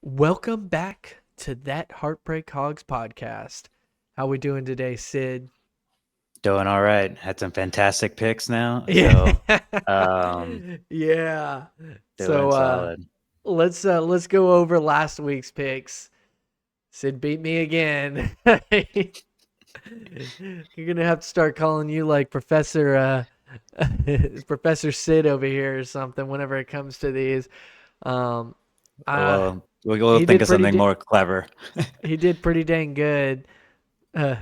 Welcome back to that Heartbreak Hogs podcast. How we doing today, Sid? Doing all right. Had some fantastic picks now, Yeah. so Yeah. So doing solid. let's go over last week's picks. Sid beat me again. You're gonna have to start calling you like Professor Sid over here or something whenever it comes to these. Um uh Well, we'll he think did of pretty something more clever. he did pretty dang good. Uh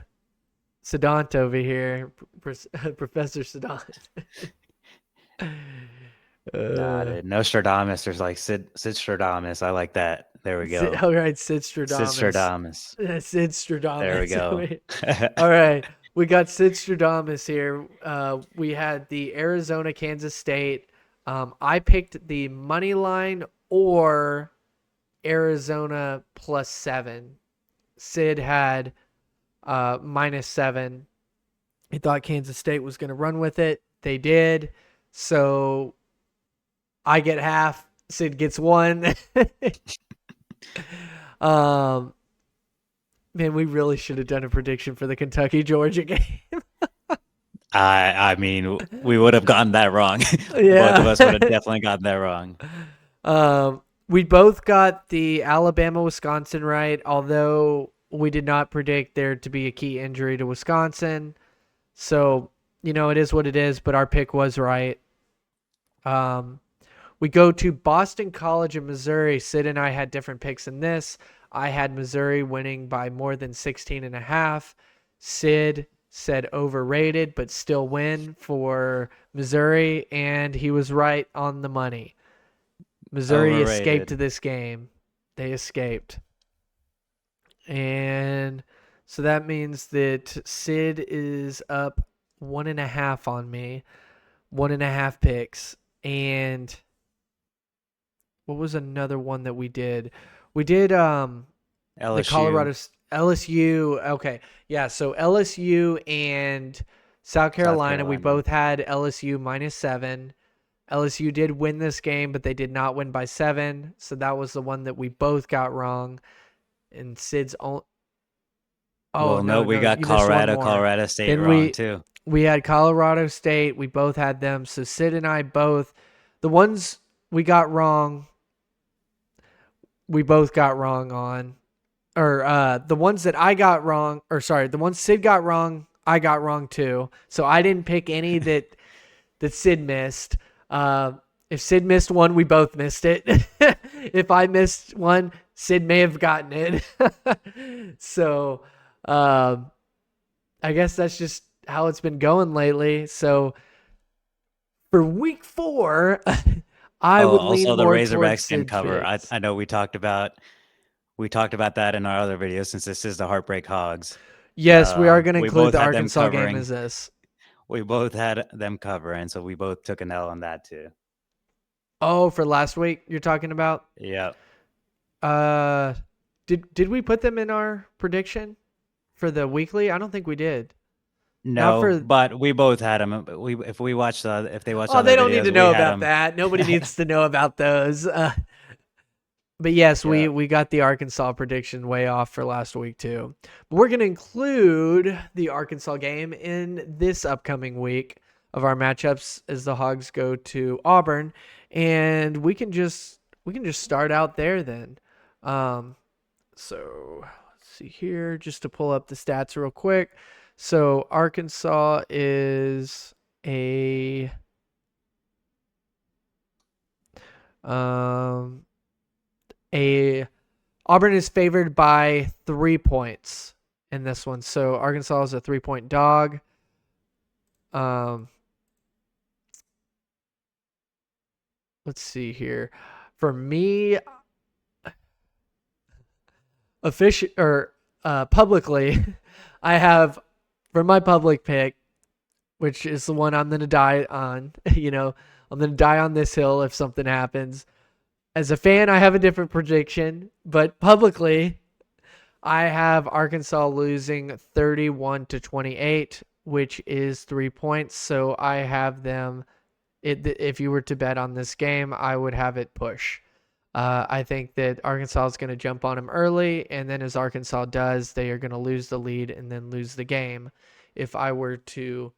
Sedant over here, Professor Sedant. Nah, uh, dude. Nostradamus. There's like Sid Stradamus. I like that. There we go. all right, Sid Sid Stradamus. Stradamus. Sid There we Stradamus. go. All right, we got Sid Stradamus here. We had the Arizona Kansas State. I picked the money line or Arizona +7. Sid had -7. He thought Kansas State was going to run with it. They did. So I get half. Sid gets one. um, man, we really should have done a prediction for the Kentucky Georgia game. I mean, we would have gotten that wrong. Both of us would have Yeah. definitely gotten that wrong. We both got the Alabama Wisconsin right, although we did not predict there to be a key injury to Wisconsin. So, it is what it is, but our pick was right. Um, we go to Boston College in Missouri. Sid and I had different picks in this. I had Missouri winning by more than 16 and a half. Sid said overrated, but still win for Missouri, and he was right on the money. Missouri escaped Overrated. this game. They escaped. And so that means that Sid is up 1.5 on me, 1.5 picks. And what was another one that we did? We did the LSU, Colorado LSU. Okay. Yeah, so LSU and South South Carolina, we Carolina. both had LSU -7. LSU did win this game, but they did not win by 7, so that was the one that we both got wrong. And Sid's own. Oh, Well, no, no, we no, got you missed one more. Colorado State Then wrong we too. we had Colorado State. We both had them. So Sid and I both, the ones we got wrong, we both got wrong on. Or the ones that I got wrong, or sorry, the ones Sid got wrong, I got wrong too. So I didn't pick any that Sid missed. Uh, if Sid missed one, we both missed it. If I missed one, Sid may have gotten it. So um, I guess that's just how it's been going lately. So for week 4, I Oh, would lean also the more towards Razorbacks can Sid's cover. I picks. I know we talked about that in our other video since this is the Heartbreak Hogs. Yes, we are going to We include both the had them Arkansas game covering. as this. We both had them covering, so we both took an L on that too. Oh, for last week you're talking about? Yeah. Uh did we put them in our prediction for the weekly? I don't think we did. Not No, for. but we both had them. If they watched Oh, other they don't need to videos, we know had about them. that. Nobody needs to know about those. But yes, we Yeah. we got the Arkansas prediction way off for last week too. But we're going to include the Arkansas game in this upcoming week of our matchups as the Hogs go to Auburn, and we can just start out there then. Um, so let's see here, just to pull up the stats real quick. So Arkansas is a um a Auburn is favored by 3 points in this one. So Arkansas is a 3 point dog. Um, let's see here. For me, official or publicly, I have for my public pick, which is the one I'm gonna die on. I'm gonna die on this hill if something happens. As a fan, I have a different prediction, but publicly, I have Arkansas losing 31-28, which is 3 points. So I have them. If you were to bet on this game, I would have it push. I think that Arkansas is going to jump on them early, and then as Arkansas does, they are going to lose the lead and then lose the game. If I were to,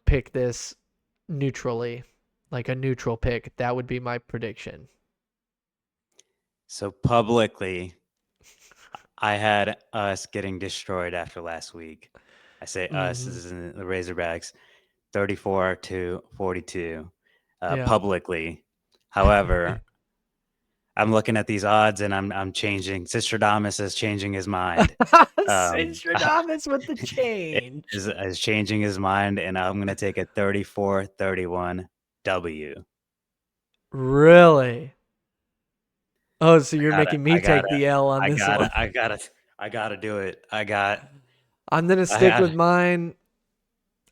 pick this neutrally, like a neutral pick, that would be my prediction. So publicly, I had us getting destroyed after last week. I say us Mhm. as in the Razorbacks, 34-42, Yeah. publicly. However, I'm looking at these odds and I'm changing. Sistradamus is changing his mind. Sinstradamus with the change. is changing his mind, and I'm going to take a 34-31 W. Really? Oh, so you're Gotta, making me I take gotta, the L on I this gotta, one. I gotta do it. I'm going to I stick with had, mine.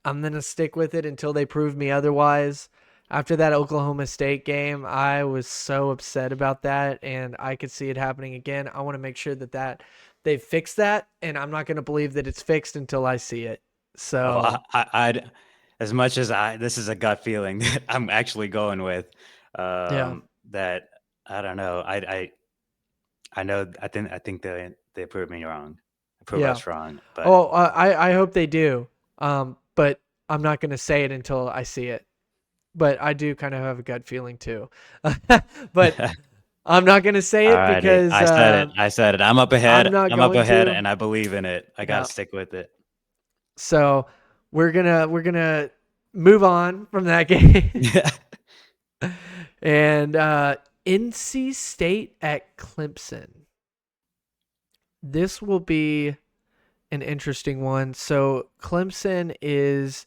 I'm going to stick with it until they prove me otherwise. After that Oklahoma State game, I was so upset about that, and I could see it happening again. I want to make sure that they've fixed that, and I'm not going to believe that it's fixed until I see it. So, I'd, as much as this is a gut feeling that I'm actually going with, yeah. that I don't know. I know. I think they proved me wrong. Prove Yeah. us wrong. But Oh, I hope they do. But I'm not going to say it until I see it. But I do kind of have a gut feeling too. But I'm not going to say it alrighty, because I said it. I'm up I'm ahead. not I'm up going ahead, to. and I believe in it. I gotta Yeah. stick with it. So we're gonna move on from that game. Yeah. And NC State at Clemson. This will be an interesting one. So Clemson is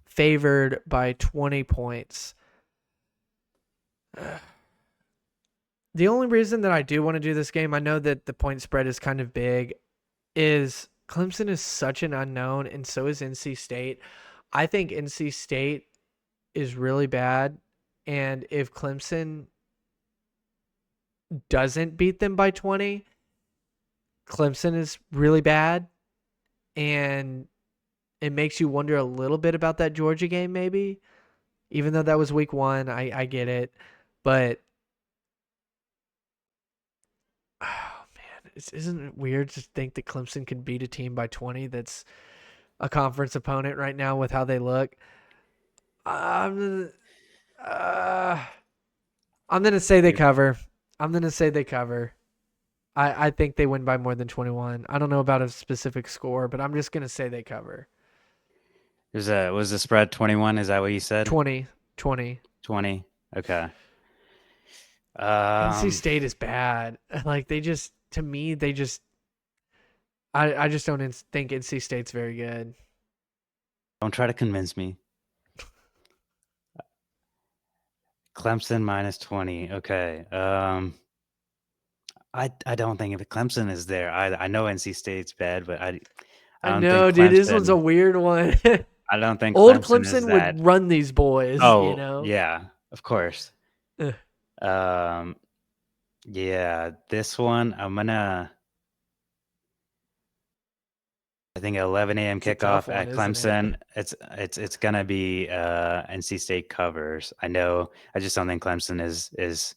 favored by 20 points. The only reason that I do want to do this game, I know that the point spread is kind of big, is Clemson is such an unknown, and so is NC State. I think NC State is really bad, and if Clemson doesn't beat them by 20, Clemson is really bad, and it makes you wonder a little bit about that Georgia game, maybe. Even though that was week 1, I get it, but oh man, isn't it weird to think that Clemson could beat a team by 20 that's a conference opponent right now with how they look? I'm uh, I'm gonna say they cover. I'm gonna say they cover. I think they win by more than 21. I don't know about a specific score, but I'm just gonna say they cover. Was the spread 21? Is that what you said? 20. 20. 20. Okay. NC State is bad. Like to me, I just don't think NC State's very good. Don't try to convince me. Clemson minus 20. Okay. I don't think if Clemson is there. I know NC State's bad, but I don't know, think dude. This one's a Clemson. weird one. I don't think Old Clemson is Clemson that. would run these boys, Oh, yeah, of course. Ugh. Yeah, this one I think 11 a.m. It's a tough kickoff one, at isn't it? Clemson. It's gonna be NC State covers. I know. I just don't think Clemson is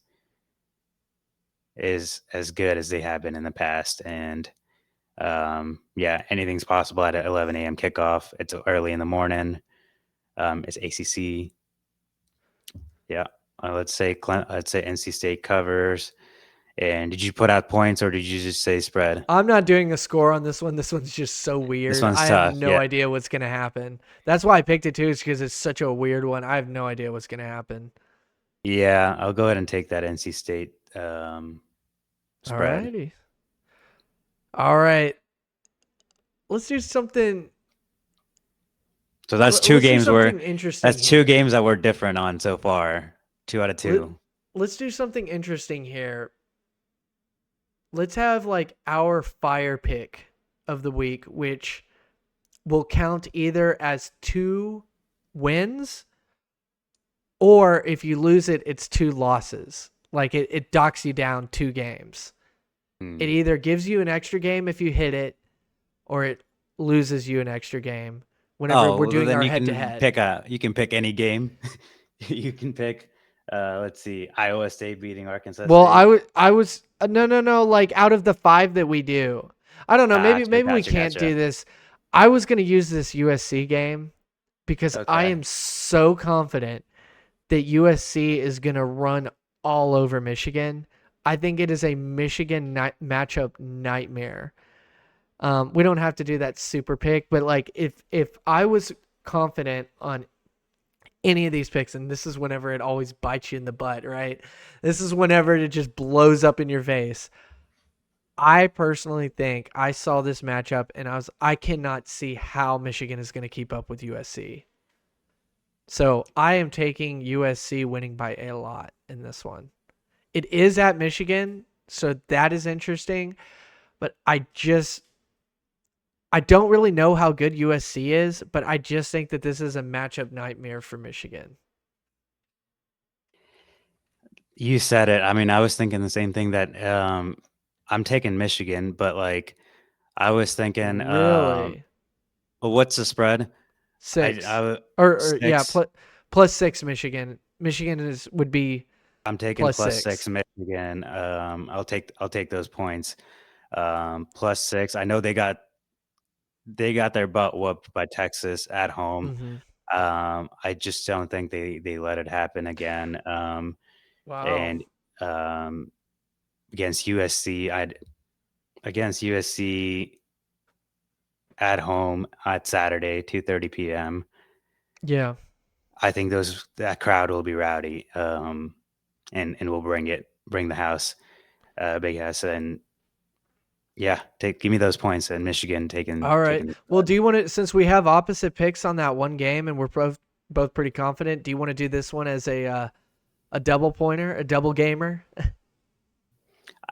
as good as they have been in the past. And yeah, anything's possible at 11 a.m. kickoff. It's early in the morning. It's ACC. Yeah, let's say NC State covers. And did you put out points or did you just say spread? I'm not doing a score on this one. This one's just so weird. This one's I tough. have no idea what's gonna happen. That's why I picked it too, is because it's such a weird one. I have no idea what's gonna happen. Yeah, I'll go ahead and take that NC State spread. Alrighty. All right. Let's do something. So that's Let's two do games something interesting. that's two games that we're different on so far. 2 out of 2. Let's do something interesting here. Let's have like our fire pick of the week, which will count either as 2 wins, or if you lose it, it's 2 losses. Like it docks you down 2 games. It either gives you an extra game if you hit it, or it loses you an extra game whenever we're doing our head-to-head. You can pick any game. You can pick Let's see. Iowa State beating Arkansas Well, State. I was no, like out of the 5 that we do. I don't know, Gotcha, maybe we gotcha, can't gotcha. do this. I was going to use this USC game because I Okay. am so confident that USC is going to run all over Michigan. I think it is a Michigan matchup nightmare. We don't have to do that super pick, but like if I was confident on any of these picks, and this is whenever it always bites you in the butt, right? This is whenever it just blows up in your face. I personally think I saw this matchup and I cannot see how Michigan is going to keep up with USC. So I am taking USC winning by a lot in this one. It is at Michigan, so that is interesting, but I don't really know how good USC is, but I just think that this is a matchup nightmare for Michigan. You said it. I mean, I was thinking the same thing that I'm taking Michigan, but like I was thinking, Really? well, what's the spread? Six. I Or yeah, 6. plus six Michigan. Michigan would be I'm taking plus plus six. 6 Michigan. I'll take those points. +6. I know they got their butt whooped by Texas at home. Mm-hmm. I just don't think they let it happen again. Wow. And um, against USC, against USC at home at Saturday, 2:30 p.m. Yeah. I think that crowd will be rowdy, and will bring the house, big house, and yeah, give me those points. And Michigan taking All right. taking the Well, spread. do you want to, since we have opposite picks on that one game and we're both pretty confident, do you want to do this one as a double pointer, a double gamer?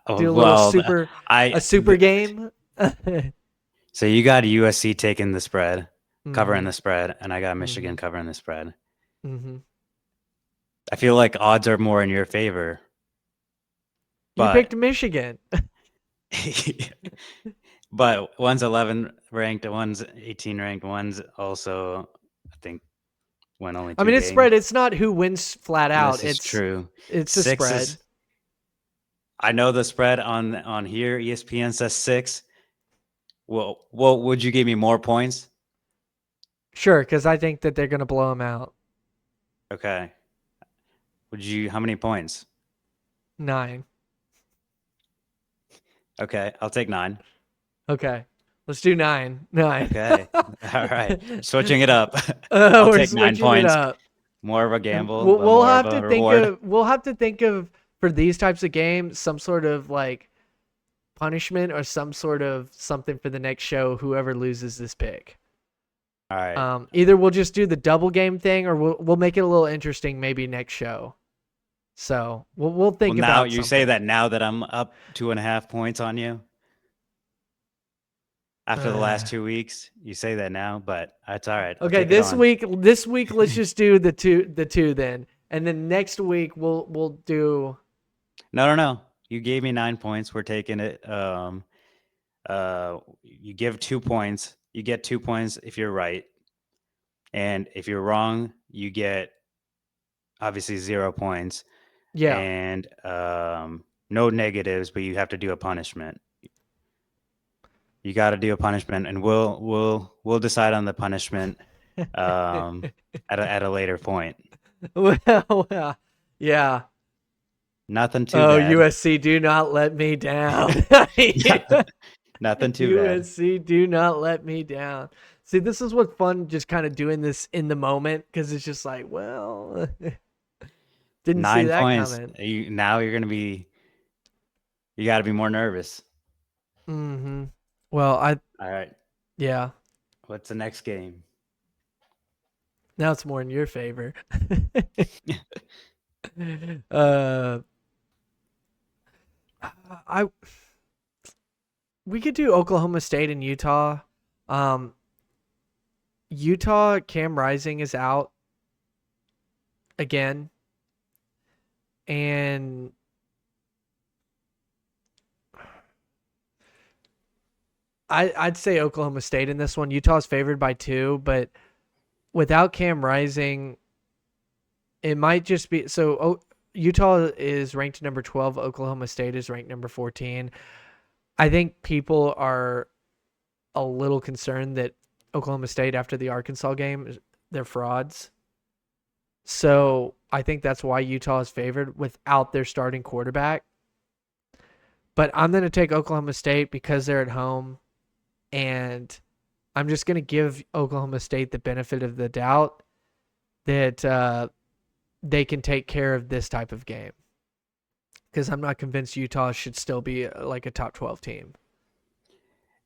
Oh, Do a little well, a super game? so you got USC taking the spread, covering Mhm. the spread, and I got Michigan Mhm. covering the spread. Mhm. I feel like odds are more in your favor, You but picked Michigan. but one's 11 ranked, one's 18 ranked, one's also, I think, won only I two mean, it's spread. games. It's not who wins flat out. This is true. It's a Six spread. is, I know the spread on here. ESPN says 6. Well, would you give me more points? Sure, because I think that they're going to blow them out. Okay. How many points? 9. Okay, I'll take 9. Okay. Let's do 9. 9. Okay. All right. Switching it up. I'll We're take 9 switching it points. up. More of a gamble, We'll, but we'll more of have to a think reward. of we'll have to think of for these types of games some sort of like punishment or some sort of something for the next show. Whoever loses this pick. All right. Either we'll just do the double game thing, or we'll make it a little interesting maybe next show. So we'll Well, think now about you say something. that now that I'm up 2.5 points on you after the last 2 weeks, you say that now, but that's all right. I'll Okay, take it on. this week let's just do the two then, and then next week we'll do. No. You gave me 9 points. We're taking it. You give 2 points. You get 2 points if you're right, and if you're wrong, you get obviously 0 points, Yeah. and no negatives, but you have to do a punishment. You got to do a punishment, and we'll decide on the punishment at a later point. Well, yeah. Nothing too Oh, bad. USC, do not let me down. Nothing too bad. USC, do not let me down. See, this is what's fun, just kind of doing this in the moment, because it's just like, well, didn't see 9 that points. coming. Now you're gonna be. You got to be more nervous. Mm-hmm. Well, All right. yeah. What's the next game? Now it's more in your favor. uh, I we could do Oklahoma State and Utah. Um, Utah Cam Rising is out again, and I'd say Oklahoma State in this one. Utah's favored by 2, but without Cam Rising It might just be so. Utah is ranked number 12. Oklahoma State is ranked number 14. I think people are a little concerned that Oklahoma State, after the Arkansas game, they're frauds. So I think that's why Utah is favored without their starting quarterback. But I'm going to take Oklahoma State because they're at home, and I'm just going to give Oklahoma State the benefit of the doubt that they can take care of this type of game, because I'm not convinced Utah should still be like a top 12 team.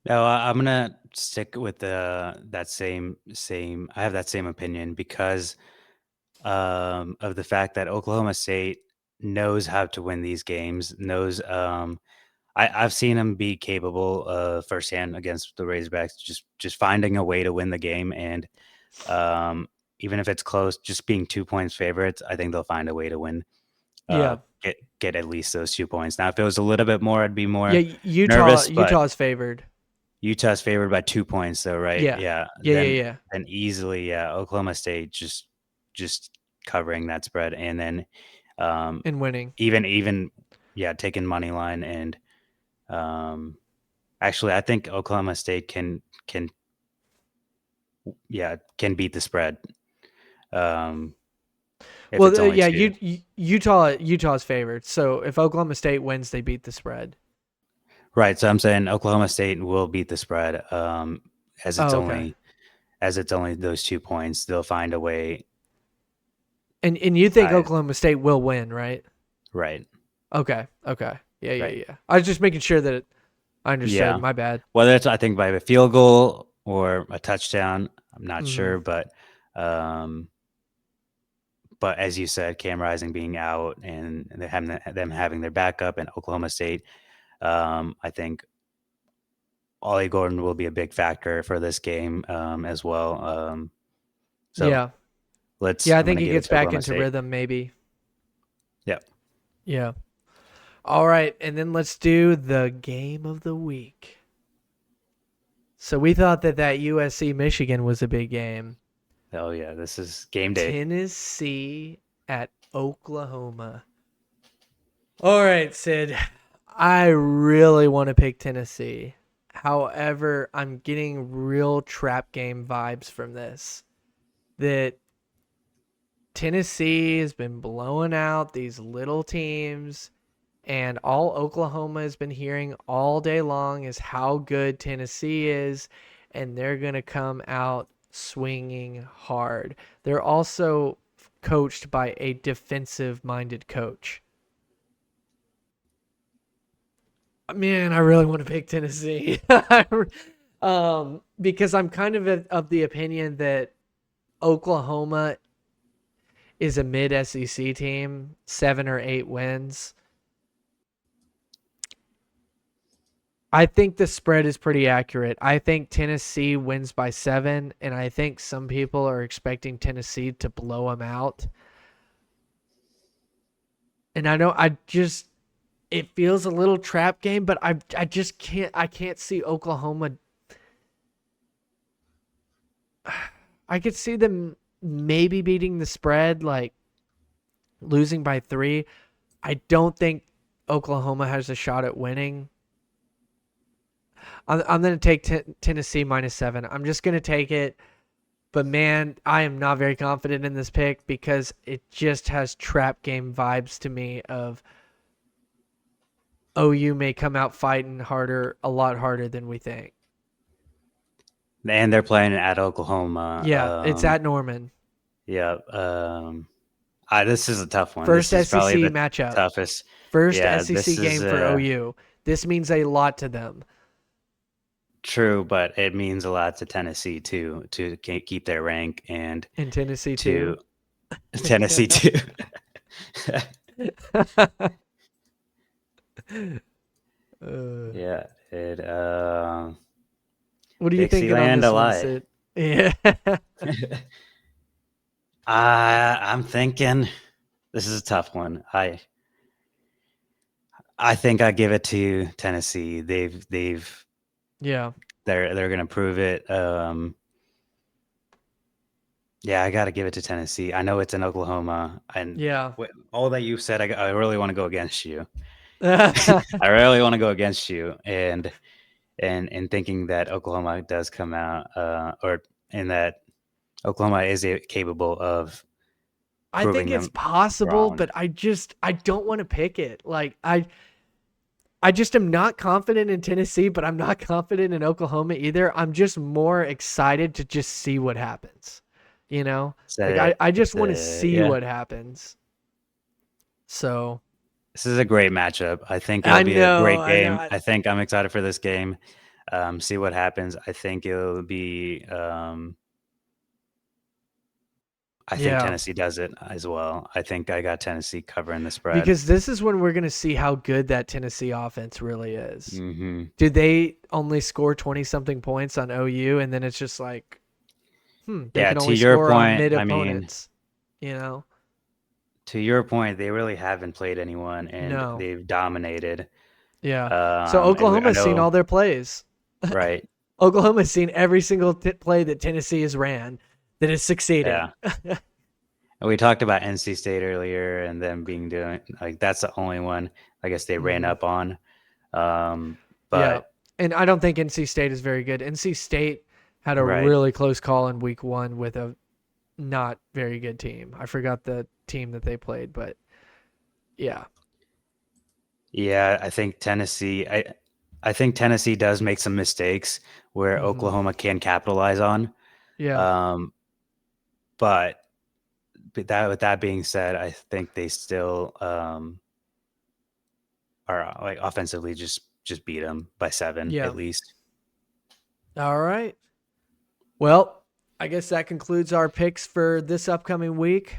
No, I'm gonna stick with that same. I have that same opinion because of the fact that Oklahoma State knows how to win these games. Knows I've seen them be capable firsthand against the Razorbacks, just finding a way to win the game, and even if it's close, just being 2 points favorites, I think they'll find a way to win. Yeah. Get at least those 2 points. Now, if it was a little bit more, I'd be more Yeah, nervous. But Utah's favored. Utah's favored by 2 points, though, right? Yeah. Yeah. Yeah. Then easily, yeah. Oklahoma State just covering that spread, and then And winning. even yeah, taking money line, and actually, I think Oklahoma State can beat the spread. Well, yeah, Utah's favored. So if Oklahoma State wins, they beat the spread. Right. So I'm saying Oklahoma State will beat the spread. As it's okay. only those 2 points, they'll find a way. And you think Oklahoma State will win, right? Right. Okay. Yeah. Right. Yeah. I was just making sure that I understood. Yeah. My bad. Whether it's, I think, by a field goal or a touchdown, I'm not Mhm. sure, but as you said, Cam Rising being out and them having their backup, and Oklahoma State, I think Ollie Gordon will be a big factor for this game as well. So yeah. I think he gets back into rhythm, maybe. Yep. Yeah. All right, and then let's do the game of the week. So we thought that USC Michigan was a big game. Oh yeah, this is game day. Tennessee at Oklahoma. All right, Sid. I really want to pick Tennessee. However, I'm getting real trap game vibes from this. That Tennessee has been blowing out these little teams, and all Oklahoma has been hearing all day long is how good Tennessee is, and they're going to come out swinging hard. They're also coached by a defensive-minded coach. Man, I really want to pick Tennessee. Because I'm kind of the opinion that Oklahoma is a mid SEC team, 7 or 8 wins. I think the spread is pretty accurate. I think Tennessee wins by 7, and I think some people are expecting Tennessee to blow them out. And I know it feels a little trap game, but I just can't see Oklahoma. I could see them maybe beating the spread, like losing by 3. I don't think Oklahoma has a shot at winning. I'm going to take Tennessee -7. I'm just going to take it. But man, I am not very confident in this pick because it just has trap game vibes to me of OU may come out fighting a lot harder than we think. And they're playing at Oklahoma. Yeah, it's at Norman. Yeah. This is a tough one. First this is SEC matchup. Toughest. First SEC game for OU. This means a lot to them. True, but it means a lot to Tennessee too, to keep their rank, and in Tennessee too. Tennessee too. Yeah. What do you think on this one, Sid? Yeah. I'm thinking this is a tough one. I think I give it to Tennessee. They've yeah. They're going to prove it. Yeah, I got to give it to Tennessee. I know it's in Oklahoma, and Yeah. all that you've said, I really want to go against you. I really want to go against you, and thinking that Oklahoma does come out, or and that Oklahoma is capable of I think proving it's them possible, wrong. but I don't want to pick it. Like I just am not confident in Tennessee, but I'm not confident in Oklahoma either. I'm just more excited to just see what happens. You know? Like So I just want to the see yeah, what happens. So this is a great matchup. I think it'll I be a know, great I know. game. I think I'm excited for this game. See what happens. I think Yeah. Tennessee does it as well. I think I got Tennessee covering the spread. Because this is when we're gonna see how good that Tennessee offense really is. Hmm. Did they only score 20 something points on OU and then it's just like, they Yeah, can to only your score on point, mid I mean, opponents, you know? they really haven't played anyone, and No. they've dominated. Yeah. So I Oklahoma's seen know, all their plays. right? Oklahoma's seen every single play that Tennessee has ran that has succeeded. Yeah. And we talked about NC State earlier, and them being doing like that's the only one I guess they ran Hmm. up on. Um, Yeah. but And I don't think NC State is very good. NC State had a right, really close call in week 1 with a not very good team. I forgot the team that they played, but yeah. yeah, I think Tennessee does make some mistakes where Hmm. Oklahoma can capitalize on. Yeah. Um, but with that being said, I think they still are like offensively just beat them by 7 Yeah. at least. All right. Well, I guess that concludes our picks for this upcoming week.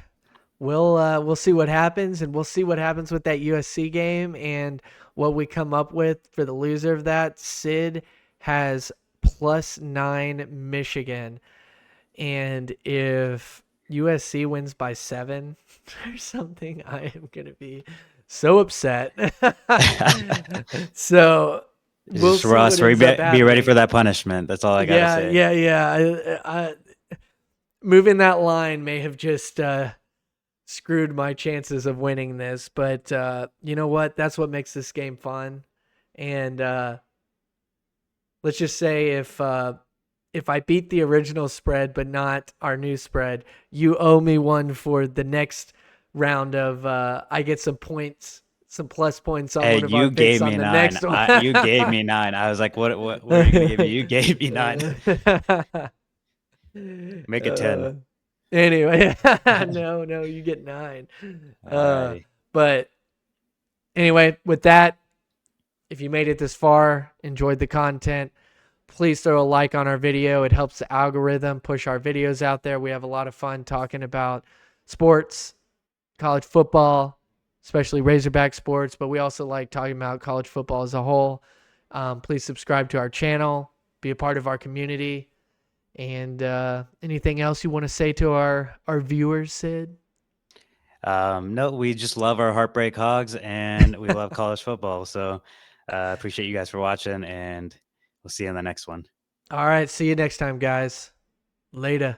We'll see what happens, and we'll see what happens with that USC game and what we come up with for the loser of that. Sid has +9 Michigan, and if USC wins by 7 or something, I am gonna be so upset. So we'll Just see Ross, what ends up be ready for happening. that punishment. That's all I gotta Yeah, say. yeah, yeah. Moving that line may have just screwed my chances of winning this, but you know what? That's what makes this game fun. And let's just say if I beat the original spread but not our new spread, you owe me one for the next round of I get some points, some plus points on Hey, one of our you picks gave on me the 9. next one. You gave me 9. I was like, what are you gonna give me? You gave me 9. Make it 10. uh, anyway, no, you get 9. Uh, Alrighty. but anyway, with that, if you made it this far, enjoyed the content, please throw a like on our video. It helps the algorithm push our videos out there. We have a lot of fun talking about sports, college football, especially Razorback sports, but we also like talking about college football as a whole. Please subscribe to our channel, be a part of our community. And anything else you want to say to our viewers, Sid? No, we just love our Heartbreak Hogs, and we love college football. So appreciate you guys for watching, and we'll see you in the next one. All right, see you next time, guys. Later.